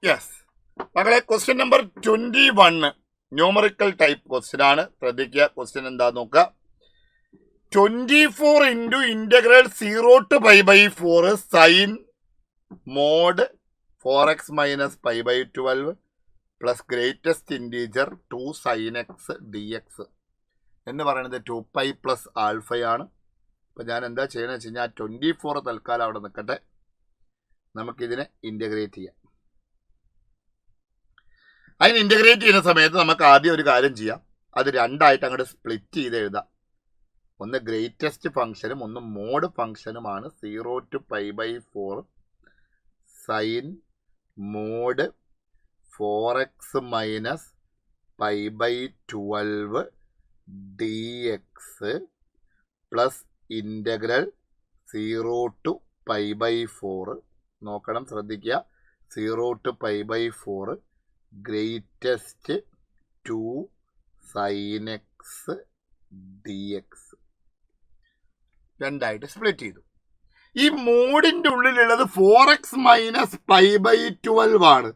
Yes മകളെ, question number 21 numerical type question ആണ്. ശ്രദ്ധിക്കുക, ക്വസ്റ്റ്യൻ എന്താ നോക്കുക. 24 into integral 0 to π/4 sine mod 4x minus π/12 plus greatest integer 2 sin x dx എന്ന് പറയുന്നത് 2π പ്ലസ് ആൽഫയാണ്. അപ്പം ഞാൻ എന്താ ചെയ്യണമെന്ന് വെച്ച് കഴിഞ്ഞാൽ 24 തൽക്കാലം അവിടെ നിൽക്കട്ടെ, നമുക്കിതിനെ ഇൻ്റഗ്രേറ്റ് ചെയ്യാം. അതിന് ഇൻ്റഗ്രേറ്റ് ചെയ്യുന്ന സമയത്ത് നമുക്ക് ആദ്യം ഒരു കാര്യം ചെയ്യാം, അത് രണ്ടായിട്ട് അങ്ങോട്ട് സ്പ്ലിറ്റ് ചെയ്ത് എഴുതാം. ഒന്ന് ഗ്രേറ്റസ്റ്റ് ഫംഗ്ഷനും ഒന്ന് മോഡ് ഫംഗ്ഷനുമാണ്. 0 to π/4 sine mod 4x minus π/12 dx plus integral 0 to π/4. നോക്കണം, ശ്രദ്ധിക്കുക. 0 to π/4 greatest 2 sin x dx രണ്ടായിട്ട് സ്പ്ലിറ്റ് ചെയ്തു. ഈ മോഡിൻ്റെ ഉള്ളിലുള്ളത് 4x മൈനസ് π/12 ആണ്.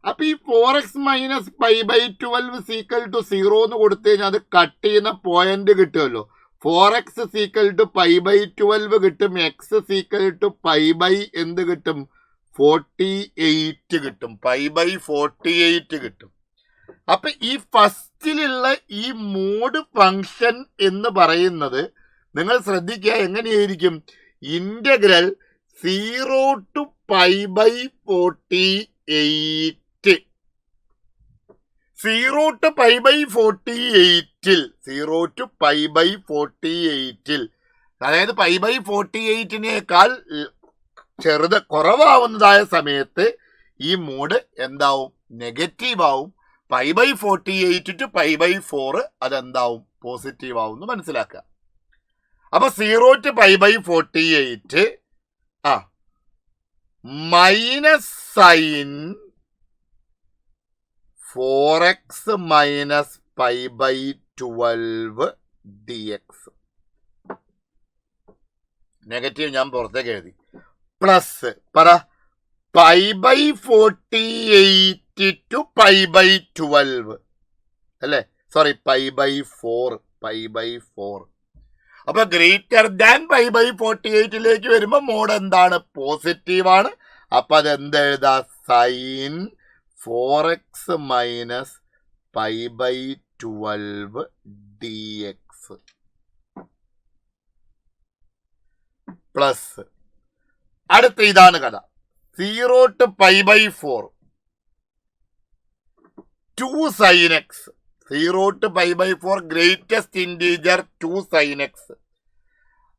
അപ്പം ഈ 4x മൈനസ് π/12 സീക്വൽ ടു 0 എന്ന് കൊടുത്തു കഴിഞ്ഞാൽ അത് കട്ട് ചെയ്യുന്ന പോയിന്റ് കിട്ടുമല്ലോ. 4x സീക്വൽ ടു π/12 കിട്ടും, x സീക്വൽ ടു എന്ത് കിട്ടും, 48 കിട്ടും, π/48 കിട്ടും. അപ്പം ഈ ഫസ്റ്റിലുള്ള ഈ മോഡ് ഫംഗ്ഷൻ എന്ന് പറയുന്നത് നിങ്ങൾ ശ്രദ്ധിക്കുക എങ്ങനെയായിരിക്കും. ഇൻ്റഗ്രൽ 0 to π/48 0 to π/48 അതായത് π/48 കുറവാവുന്നതായ സമയത്ത് ഈ മോഡ് എന്താവും, നെഗറ്റീവ് ആവും. π/48 to π/4 അതെന്താവും, പോസിറ്റീവ് ആവും എന്ന് മനസ്സിലാക്കുക. അപ്പൊ 0 to π/48 minus sine 4x minus π/12 dx. Negative ഞാൻ പുറത്തേക്ക് എഴുതി. പ്ലസ് പറ π/48 to π/12 അല്ലേ, സോറി π/4. അപ്പൊ ഗ്രേറ്റർ ദാൻ π/48 വരുമ്പോ മോഡ് എന്താണ്, പോസിറ്റീവ് ആണ്. അപ്പൊ അതെന്ത് എഴുതാ, sign 4x minus π/12 dx plus അടുത്ത ഇതാണ് കഥ. 0 to π/4 2 sin x. 0 to π/4 greatest integer 2 sin x.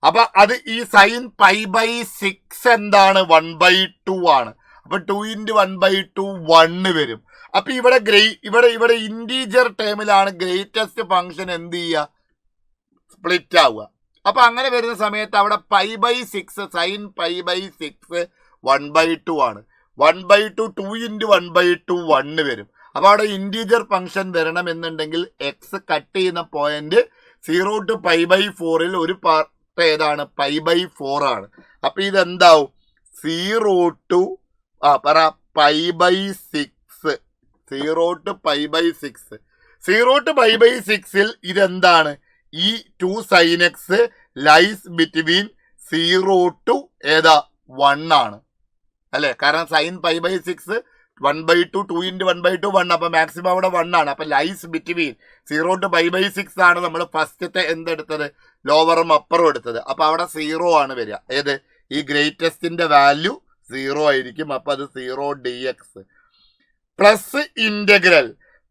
അപ്പൊ അത് ഈ സൈൻ π/6 എന്താണ്, 1/2 ആണ്. അപ്പൊ 2 × 1/2 1 വരും. അപ്പൊ ഇവിടെ ഇൻറ്റീജർ ടേമിലാണ് ഗ്രേറ്റസ്റ്റ് ഫംഗ്ഷൻ എന്ത് ചെയ്യുക, സ്പ്ലിറ്റ് ആവുക. അപ്പൊ അങ്ങനെ വരുന്ന സമയത്ത് അവിടെ π/6 സൈൻ π/6 1/2 ആണ്. 1/2 2 × 1/2 1 വരും. അപ്പൊ അവിടെ ഇൻറ്റീജർ ഫംഗ്ഷൻ വരണം എന്നുണ്ടെങ്കിൽ എക്സ് കട്ട് ചെയ്യുന്ന പോയിന്റ് 0 to π/4 ഒരു പാർട്ട് ഏതാണ്, π/4 ആണ്. അപ്പൊ ഇതെന്താവും, 0 to π/6 0 to π/6 0 to π/6 ഇതെന്താണ്, ഈ 2 sin x lies between 0 to 1 ആണ് അല്ലെ. കാരണം സൈൻ π/6 1/2 2 × 1/2 1. അപ്പൊ മാക്സിമം അവിടെ 1 ആണ്. അപ്പൊ ലൈസ് ബിറ്റ്വീൻ 0 to π/6 ആണ് നമ്മൾ ഫസ്റ്റത്തെ എന്തെടുത്തത്, ലോവറും അപ്പറും എടുത്തത്. അപ്പൊ അവിടെ 0 ആണ് വരിക. ഏത്, ഈ ഗ്രേറ്റസ്റ്റിന്റെ വാല്യൂ 0 ആയിരിക്കും. അപ്പൊ അത് 0 dx plus integral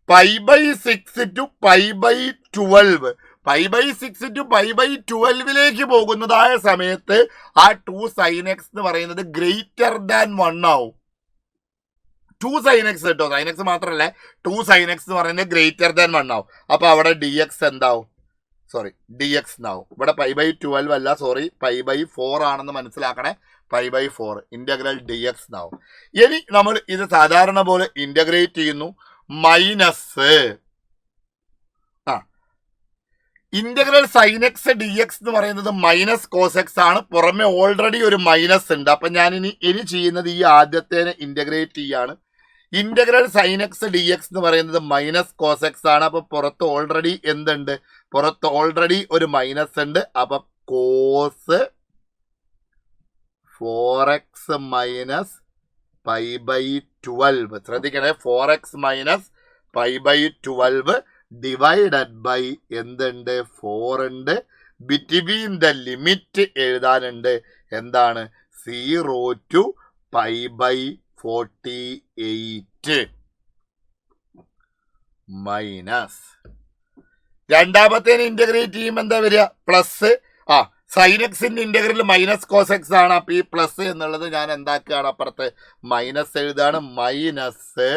π/6 to π/12 π/6 to π/12 പോകുന്നതായ സമയത്ത് ആ 2 sin x എന്ന് പറയുന്നത് ഗ്രേറ്റർ ദാൻ 1 ആവും. 2 sin x കേട്ടോ, sin x മാത്രമല്ല 2 sin x എന്ന് പറയുന്നത് ഗ്രേറ്റർ ദാൻ 1 ആവും. അപ്പൊ അവിടെ dx എന്താവും, സോറി dx എന്നാവും. ഇവിടെ π/12 അല്ല, സോറി π/4 ആണെന്ന് മനസ്സിലാക്കണേ. π/4 ഇൻ്റഗ്രൽ dx എന്നാവും. ഇനി നമ്മൾ ഇത് സാധാരണ പോലെ ഇൻ്റഗ്രേറ്റ് ചെയ്യുന്നു. Minus integral sine X D X എന്ന് പറയുന്നത് മൈനസ് കോസ് എക്സ് ആണ്. പുറമെ ഓൾറെഡി ഒരു മൈനസ് ഉണ്ട്. അപ്പൊ ഞാൻ ഇനി ചെയ്യുന്നത് ഈ ആദ്യത്തേനെ ഇന്റഗ്രേറ്റ് ചെയ്യാണ്. Integral sine X D X എന്ന് പറയുന്നത് മൈനസ് കോസ് എക്സ് ആണ്. അപ്പൊ പുറത്ത് ഓൾറെഡി എന്തുണ്ട്? പുറത്ത് ഓൾറെഡി ഒരു മൈനസ് ഉണ്ട്. അപ്പൊ cos 4x minus pi by 12, ശ്രദ്ധിക്കണേ, 4x minus pi by 12 divided by എന്തുണ്ട്? 4 ഉണ്ട്. ബിറ്റ്വീൻ ദ ലിമിറ്റ് എഴുതാനുണ്ട്. എന്താണ്? 0 to പൈ ബൈ 48 മൈനസ് രണ്ടാമത്തെ ഇന്റഗ്രേറ്റ് ചെയ്യുമ്പോൾ എന്താ വരിക? പ്ലസ് സൈൻ എക്സിന്റെ ഇന്റഗ്രൽ മൈനസ് കോസ് എക്സ് ആണ്. അപ്പൊ ഈ പ്ലസ് എന്നുള്ളത് ഞാൻ എന്താക്കുകയാണ്? അപ്പുറത്ത് മൈനസ് എഴുതാണ്. Minus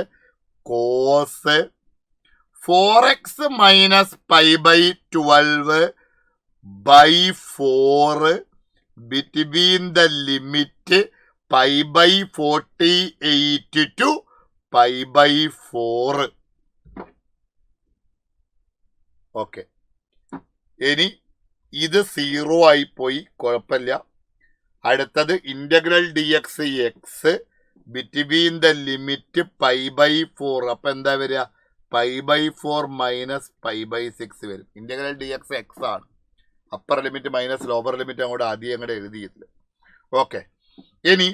cos 4x minus pi by 12 by 4 between the limit pi by 48 to pi by 4. Okay, ഇനി ഇത് 0 ആയി പോയി, കുഴപ്പമില്ല. അടുത്തത് integral d x x between the limit pi by 4. അപ്പൊ എന്താ വരിക? Pi by 4 minus pi by 6 വരും. ഇന്റഗ്രൽ ഡി എക്സ് എക്സ് ആണ്. Upper limit minus lower limit അങ്ങോട്ട് ആദ്യം അങ്ങോട്ട് എഴുതിയില്ല. ഓക്കെ, ഇനി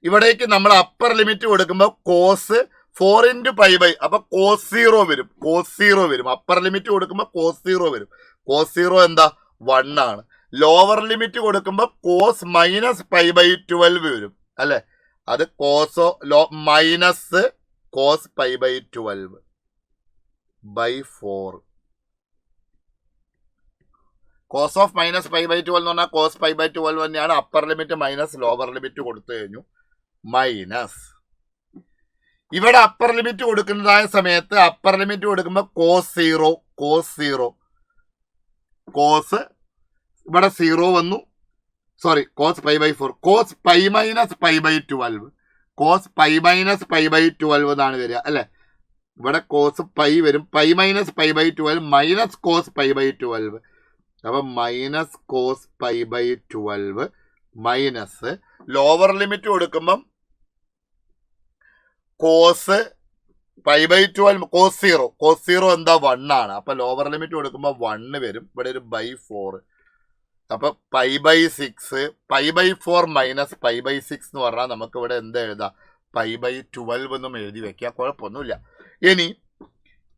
ഇവിടേക്ക് നമ്മൾ അപ്പർ ലിമിറ്റ് കൊടുക്കുമ്പോൾ കോസ് 4 ഇൻറ്റു പൈ ബൈ, അപ്പൊ കോസ് 0 വരും. കോസ് 0 വരും. അപ്പർ ലിമിറ്റ് കൊടുക്കുമ്പോൾ കോസ് 0 വരും. കോസ് 0 എന്താ? 1 ആണ്. ലോവർ ലിമിറ്റ് കൊടുക്കുമ്പോൾ കോസ് മൈനസ് പൈ ബൈ 12 വരും അല്ലെ? അത് കോസോ minus cos pi by 12 by 4. Cos of minus pi by 12 എന്ന് പറഞ്ഞാൽ കോസ് പൈ ബൈ 12 തന്നെയാണ്. Upper limit minus lower limit കൊടുത്തു കഴിഞ്ഞു. മൈനസ് ഇവിടെ അപ്പർ ലിമിറ്റ് കൊടുക്കുന്നതായ സമയത്ത് അപ്പർ ലിമിറ്റ് കൊടുക്കുമ്പോൾ കോസ് 0 കോസ് ഇവിടെ 0 വന്നു. Sorry, cos pi by 4 cos pi minus pi by 12 cos pi minus pi by 12 എന്നാണ് വരിക അല്ലെ? ഇവിടെ കോസ് പൈ വരും. Pi minus pi by 12 minus cos pi by 12. അപ്പൊ minus cos pi by 12 minus lower limit കൊടുക്കുമ്പം cos pi by 12 cos 0 എന്താ? 1 ആണ്. അപ്പൊ ലോവർ ലിമിറ്റ് കൊടുക്കുമ്പോൾ 1 വരും. ഇവിടെ ഒരു ബൈ 4. അപ്പൊ pi by 6 pi by 4 minus pi by 6 എന്ന് പറഞ്ഞാൽ നമുക്ക് ഇവിടെ എന്താ എഴുതാം? പൈ ബൈ 12 എന്നും എഴുതി വെക്കാം, കുഴപ്പമൊന്നുമില്ല. ഇനി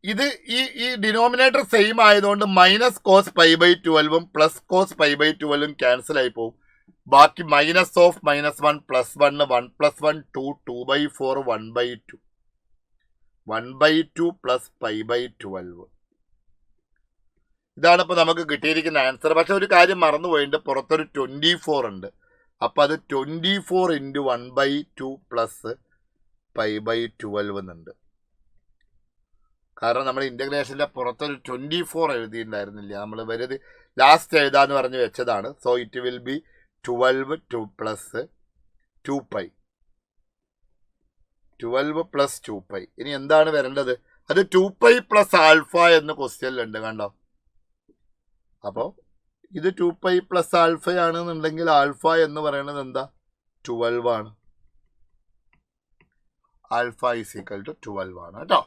ഇത് ഈ ഡിനോമിനേറ്റർ സെയിം ആയതുകൊണ്ട് minus cos pi by 12 plus cos pi by 12 cancel ആയി പോകും. ബാക്കി minus of minus 1 plus 1 1 plus 1 2 2 by 4 1 by 2 1 by 2 plus pi by 12. ഇതാണ് ഇപ്പൊ നമുക്ക് കിട്ടിയിരിക്കുന്ന ആൻസർ. പക്ഷെ ഒരു കാര്യം മറന്നുപോയിട്ടുണ്ട്, പുറത്തൊരു 24 ഉണ്ട്. അപ്പൊ അത് 24 into 1 by 2 plus pi by 12 എന്നുണ്ട്. കാരണം നമ്മൾ ഇന്റഗ്രേഷന്റെ പുറത്തൊരു 24 എഴുതിയിട്ടുണ്ടായിരുന്നില്ല. നമ്മൾ വെറുതെ ലാസ്റ്റ് എഴുതാന്ന് പറഞ്ഞ് വെച്ചതാണ്. So it will be 12 2 plus 2 pi 12 plus 2 pi. ഇനി എന്താണ് വരേണ്ടത്? അത് 2 പൈ പ്ലസ് ആൽഫ എന്ന് ക്വസ്റ്റ്യനിലുണ്ട്, കണ്ടോ? അപ്പോൾ ഇത് 2 പൈ പ്ലസ് ആൽഫ ആണെന്നുണ്ടെങ്കിൽ ആൽഫ എന്ന് പറയുന്നത് എന്താ? 12 ആണ്. ആൽഫ ഈസ് ഈക്വൽ ടു 12 ആണ് കേട്ടോ.